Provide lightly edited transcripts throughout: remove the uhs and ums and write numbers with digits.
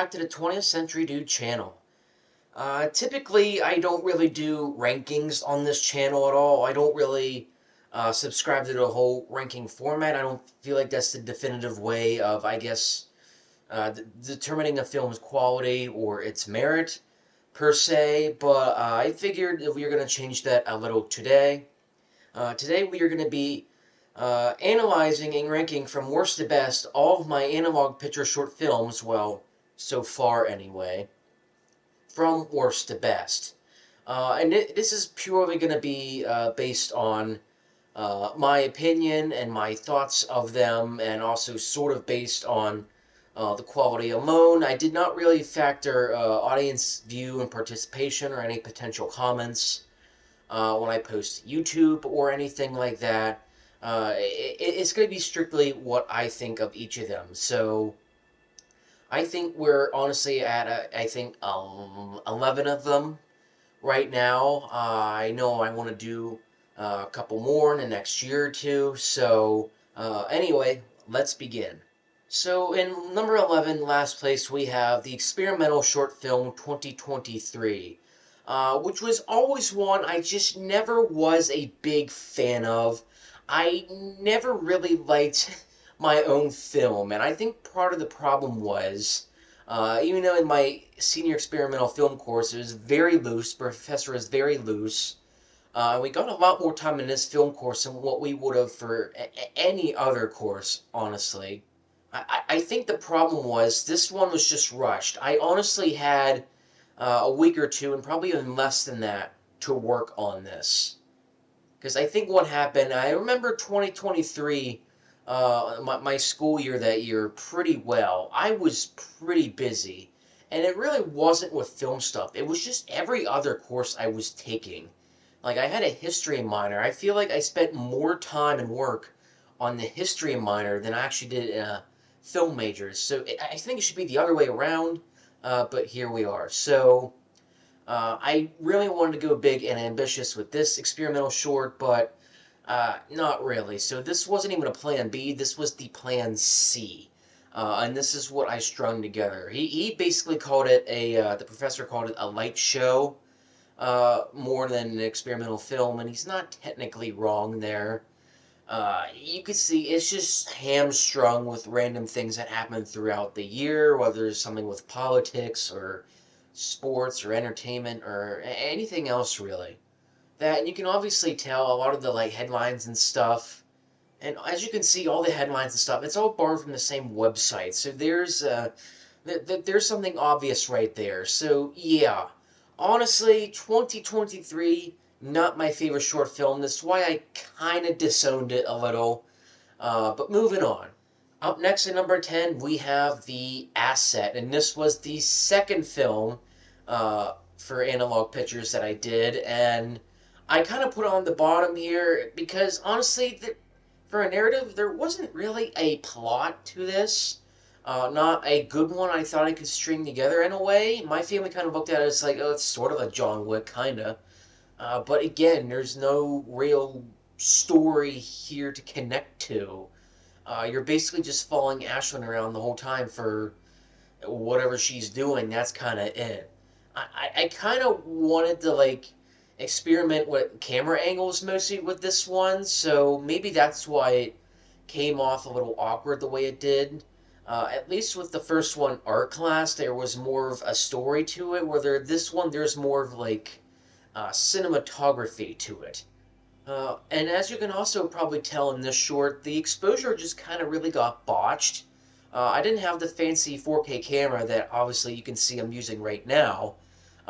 back to the 20th Century Dude channel. Typically, I don't really do rankings on this channel at all. I don't really subscribe to the whole ranking format. I don't feel like that's the definitive way of, I guess, determining a film's quality or its merit, per se. But I figured that we are going to change that a little today. Today, we are going to be analyzing and ranking from worst to best all of my analog picture short films, well, so far anyway, from worst to best. This is purely going to be based on my opinion and my thoughts of them, and also sort of based on the quality alone. I did not really factor audience view and participation or any potential comments when I post YouTube or anything like that. It's going to be strictly what I think of each of them. So I think we're honestly at, 11 of them right now. I know I want to do a couple more in the next year or two. So anyway, let's begin. So in number 11, last place, we have the experimental short film 2023, which was always one I just never was a big fan of. I never really liked my own film, and I think part of the problem was, even though in my senior experimental film course it was very loose, the professor was very loose, we got a lot more time in this film course than what we would have for any other course, honestly. I think the problem was this one was just rushed. I honestly had a week or two, and probably even less than that, to work on this. Because I think what happened, I remember 2023, my school year that year, pretty well. I was pretty busy. And it really wasn't with film stuff. It was just every other course I was taking. Like, I had a history minor. I feel like I spent more time and work on the history minor than I actually did in a film majors. So I think it should be the other way around, but here we are. So I really wanted to go big and ambitious with this experimental short, but not really. So this wasn't even a plan B, this was the plan C. And this is what I strung together. He basically called it the professor called it a light show, more than an experimental film, and he's not technically wrong there. You could see it's just hamstrung with random things that happen throughout the year, whether it's something with politics or sports or entertainment or anything else really. That, and you can obviously tell a lot of the like headlines and stuff. And as you can see, all the headlines and stuff, it's all borrowed from the same website. So there's something obvious right there. So yeah, honestly, 2023, not my favorite short film. That's why I kind of disowned it a little. But moving on. Up next at number 10, we have The Asset, and this was the second film for analog pictures that I did, and I kind of put it on the bottom here because honestly, for a narrative, there wasn't really a plot to this. Not a good one I thought I could string together in a way. My family kind of looked at it as like, oh, it's sort of a John Wick, kind of. But again, there's no real story here to connect to. You're basically just following Ashlyn around the whole time for whatever she's doing. That's kind of it. I kind of wanted to like experiment with camera angles mostly with this one, so maybe that's why it came off a little awkward the way it did. At least with the first one, art class, there was more of a story to it. Where this one, there's more of like cinematography to it. And as you can also probably tell in this short, the exposure just kind of really got botched. I didn't have the fancy 4K camera that obviously you can see I'm using right now.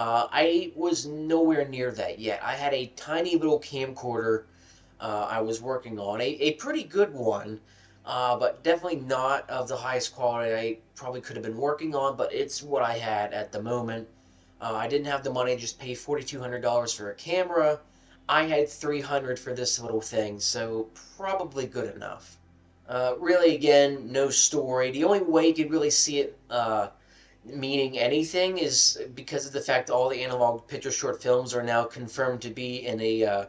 I was nowhere near that yet. I had a tiny little camcorder I was working on, a pretty good one, but definitely not of the highest quality I probably could have been working on, but it's what I had at the moment. I didn't have the money to just pay $4,200 for a camera. I had 300 for this little thing, so probably good enough. Really, again, no story. The only way you could really see it meaning anything is because of the fact all the analog picture short films are now confirmed to be in a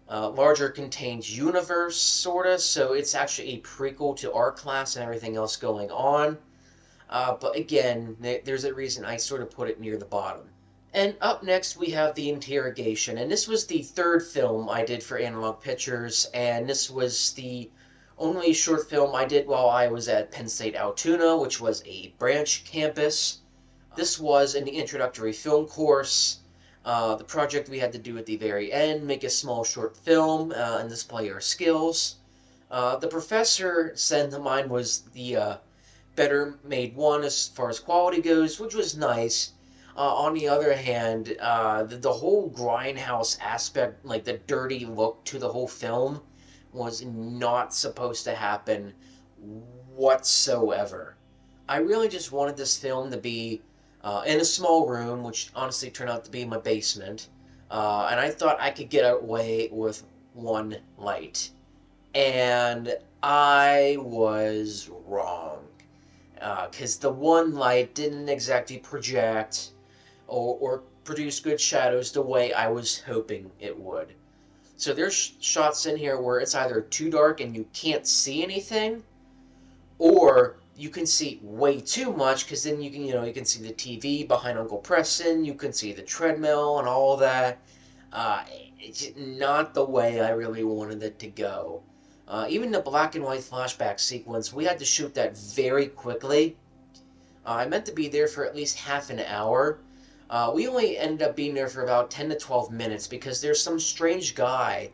larger contained universe, sorta. So it's actually a prequel to Art Class and everything else going on. But again, there's a reason I sort of put it near the bottom. And up next we have The Interrogation, and this was the third film I did for Analog Pictures, and this was the only short film I did while I was at Penn State Altoona, which was a branch campus. This was in the introductory film course. The project we had to do at the very end, make a small short film and display our skills. The professor said that mine was the better made one as far as quality goes, which was nice. On the other hand, the whole grindhouse aspect, like the dirty look to the whole film, was not supposed to happen whatsoever. I really just wanted this film to be in a small room, which honestly turned out to be my basement, and I thought I could get away with one light. And I was wrong. Because the one light didn't exactly project or produce good shadows the way I was hoping it would. So there's shots in here where it's either too dark and you can't see anything, or you can see way too much, because then you can see the TV behind Uncle Preston, you can see the treadmill and all that. It's not the way I really wanted it to go. Even the black and white flashback sequence, we had to shoot that very quickly. I meant to be there for at least half an hour. We only ended up being there for about 10 to 12 minutes because there's some strange guy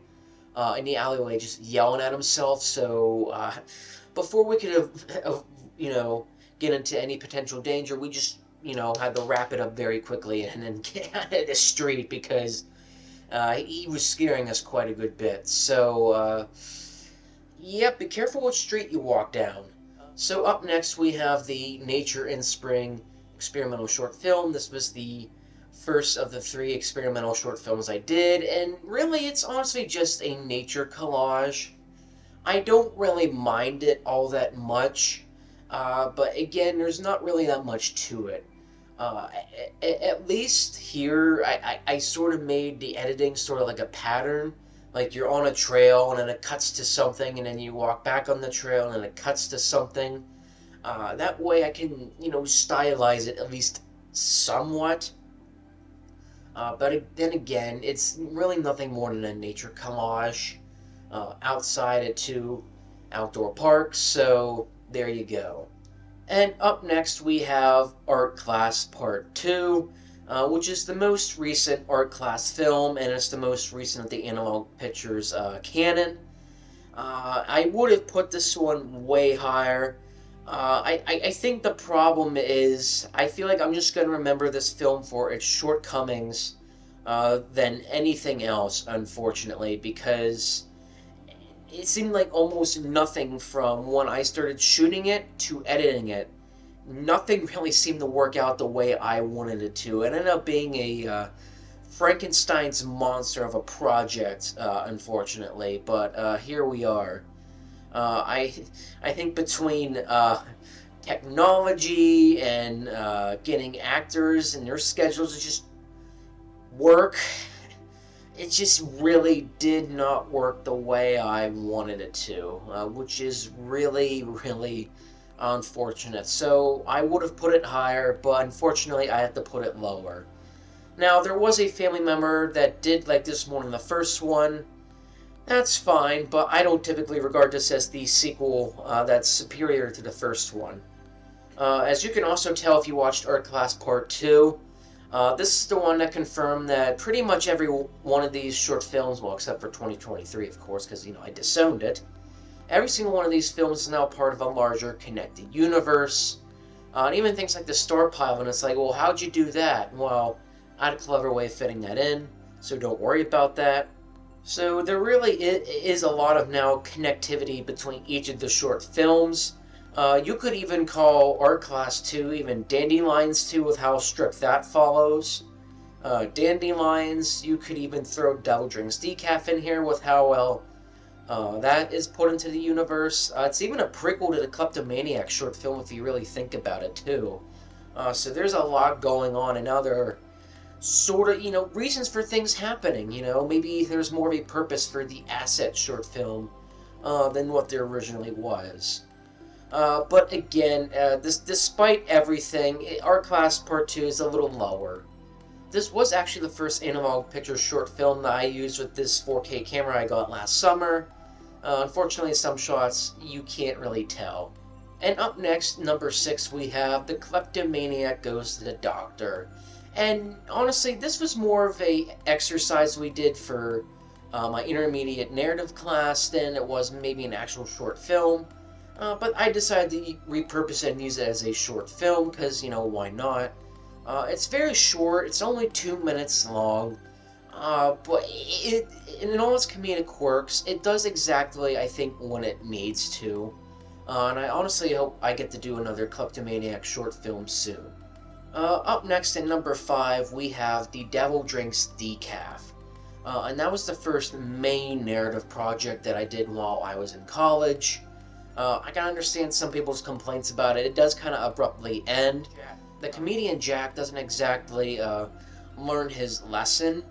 in the alleyway just yelling at himself. So before we could have get into any potential danger, we just, had to wrap it up very quickly and then get out of the street because he was scaring us quite a good bit. So, yep, be careful what street you walk down. So up next we have the Nature in Spring experimental short film. This was the first of the 3 experimental short films I did, and really it's honestly just a nature collage. I don't really mind it all that much, but again, there's not really that much to it. At least here, I sort of made the editing sort of like a pattern. Like you're on a trail and then it cuts to something, and then you walk back on the trail and then it cuts to something. That way I can, stylize it at least somewhat. But then again, it's really nothing more than a nature collage outside at 2 outdoor parks, so there you go. And up next we have Art Class Part 2, which is the most recent art class film, and it's the most recent of the Analog Pictures canon. I would have put this one way higher. I think the problem is, I feel like I'm just going to remember this film for its shortcomings than anything else, unfortunately, because it seemed like almost nothing from when I started shooting it to editing it. Nothing really seemed to work out the way I wanted it to. It ended up being a Frankenstein's monster of a project, unfortunately, but here we are. I think between technology and getting actors and their schedules to just work, it just really did not work the way I wanted it to, which is really, really unfortunate. So I would have put it higher, but unfortunately I had to put it lower. Now, there was a family member that did like this more than the first one. That's fine, but I don't typically regard this as the sequel that's superior to the first one. As you can also tell if you watched Art Class Part 2, this is the one that confirmed that pretty much every one of these short films, well, except for 2023, of course, because, I disowned it. Every single one of these films is now part of a larger connected universe. And even things like the Star Pilot, it's like, well, how'd you do that? Well, I had a clever way of fitting that in, so don't worry about that. So there really is a lot of now connectivity between each of the short films. You could even call Art Class 2 even Dandelions 2 with how strict that follows. Dandelions, you could even throw Devil Drinks Decaf in here with how well that is put into the universe. It's even a prequel to the Kleptomaniac short film if you really think about it too. So there's a lot going on, and now there are sort of, reasons for things happening, maybe there's more of a purpose for the Asset short film than what there originally was. But again, despite everything, Art Class Part 2 is a little lower. This was actually the first analog picture short film that I used with this 4K camera I got last summer. Unfortunately, some shots you can't really tell. And up next, number 6, we have The Kleptomaniac Goes to the Doctor. And honestly, this was more of a exercise we did for my intermediate narrative class than it was maybe an actual short film. But I decided to repurpose it and use it as a short film because, why not? It's very short, it's only 2 minutes long, but in all its comedic quirks, it does exactly, I think, what it needs to. And I honestly hope I get to do another Kleptomaniac short film soon. Up next at number 5, we have The Devil Drinks Decaf. And that was the first main narrative project that I did while I was in college. I can understand some people's complaints about it. It does kind of abruptly end. The comedian Jack doesn't exactly learn his lesson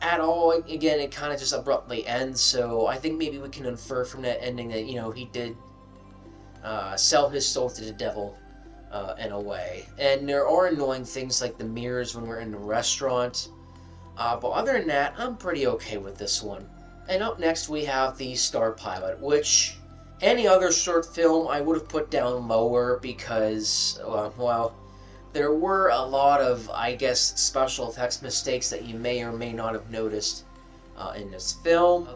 at all. Again, it kind of just abruptly ends, so I think maybe we can infer from that ending that, he did sell his soul to the devil in a way. And there are annoying things like the mirrors when we're in the restaurant. But other than that, I'm pretty okay with this one. And up next we have the Star Pilot, which any other short film I would have put down lower because, well, there were a lot of, I guess, special effects mistakes that you may or may not have noticed in this film.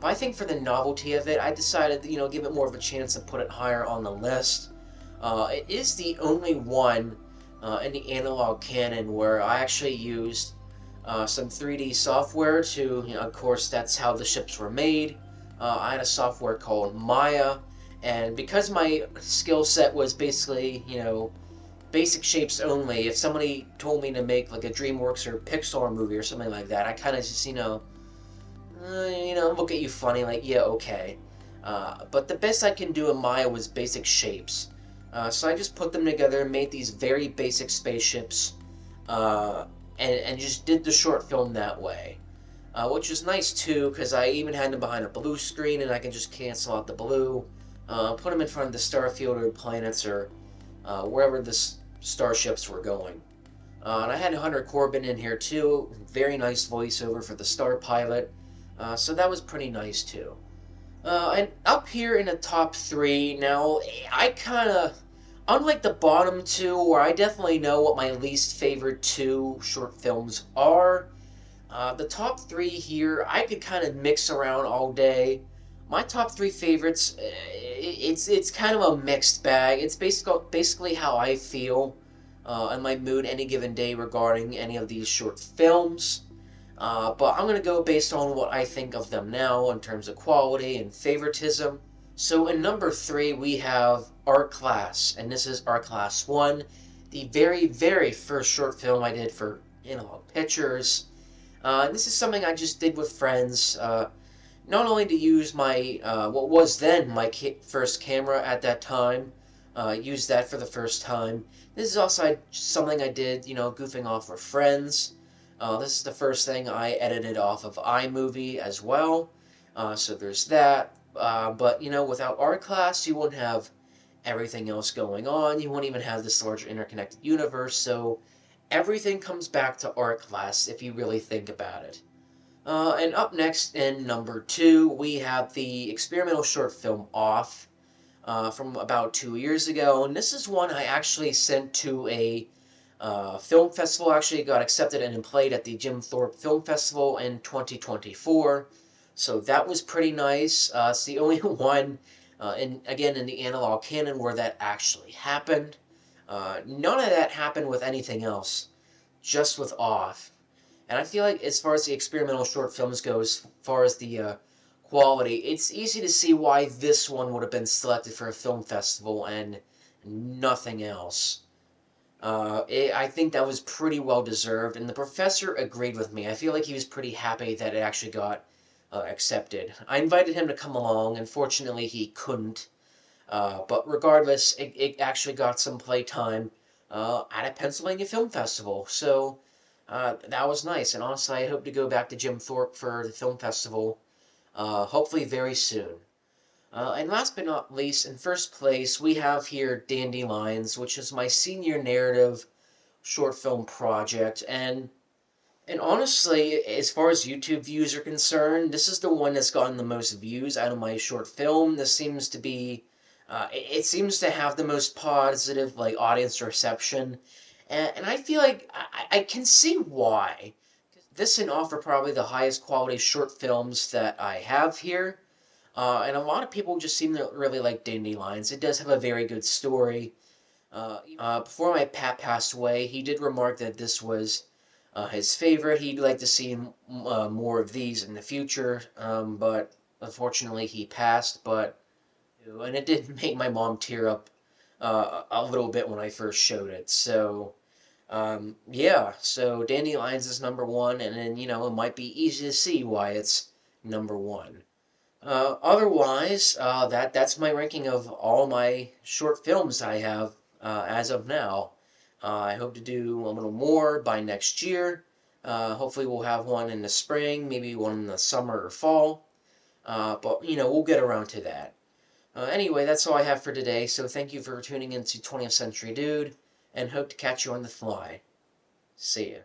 But I think for the novelty of it, I decided to, give it more of a chance to put it higher on the list. It is the only one in the analog canon where I actually used some 3D software to, of course, that's how the ships were made. I had a software called Maya, and because my skill set was basically, basic shapes only, if somebody told me to make like a DreamWorks or Pixar movie or something like that, I kind of just, look at you funny, like, yeah, okay. But the best I can do in Maya was basic shapes. So I just put them together and made these very basic spaceships, and just did the short film that way. Which is nice too, because I even had them behind a blue screen and I can just cancel out the blue, put them in front of the starfield or planets or wherever the starships were going. And I had Hunter Corbin in here too, very nice voiceover for the Star Pilot, so that was pretty nice too. And up here in the top 3, now, I kind of, unlike the bottom 2, where I definitely know what my least favorite 2 short films are, the top 3 here, I could kind of mix around all day. My top 3 favorites, it's kind of a mixed bag. It's basically how I feel and my mood any given day regarding any of these short films. But I'm going to go based on what I think of them now in terms of quality and favoritism. So in number 3, we have Art Class, and this is Art Class 1, the very, very first short film I did for Analog Pictures. This is something I just did with friends, not only to use my, what was then my first camera at that time, use that for the first time. This is also something I did, goofing off with friends. This is the first thing I edited off of iMovie as well, so there's that. But, without Art Class, you wouldn't have everything else going on. You wouldn't even have this large interconnected universe, so everything comes back to Art Class if you really think about it. And up next in number 2, we have the experimental short film Off from about 2 years ago. And this is one I actually sent to a film festival. Actually got accepted and played at the Jim Thorpe Film Festival in 2024. So that was pretty nice. It's the only one, again, in the analog canon where that actually happened. None of that happened with anything else, just with Off. And I feel like as far as the experimental short films go, as far as the quality, it's easy to see why this one would have been selected for a film festival and nothing else. I think that was pretty well deserved, and the professor agreed with me. I feel like he was pretty happy that it actually got accepted. I invited him to come along. Unfortunately, he couldn't. But regardless, it actually got some playtime at a Pennsylvania Film Festival. So that was nice. And honestly, I hope to go back to Jim Thorpe for the film festival, hopefully very soon. And last but not least, in first place, we have here Dandelions, which is my senior narrative short film project. And honestly, as far as YouTube views are concerned, this is the one that's gotten the most views out of my short film. This seems to be, it seems to have the most positive like audience reception, and I feel like I can see why. This can offer probably the highest quality short films that I have here. And a lot of people just seem to really like Dandelions. It does have a very good story. Before my Pat passed away, he did remark that this was his favorite. He'd like to see more of these in the future, but unfortunately he passed. And it did make my mom tear up a little bit when I first showed it. So yeah, so Dandelions is number one, and then it might be easy to see why it's number one. Otherwise, that's my ranking of all my short films I have as of now. I hope to do a little more by next year. Hopefully, we'll have one in the spring, maybe one in the summer or fall. But we'll get around to that. Anyway, that's all I have for today. So thank you for tuning into 20th Century Dude, and hope to catch you on the fly. See ya.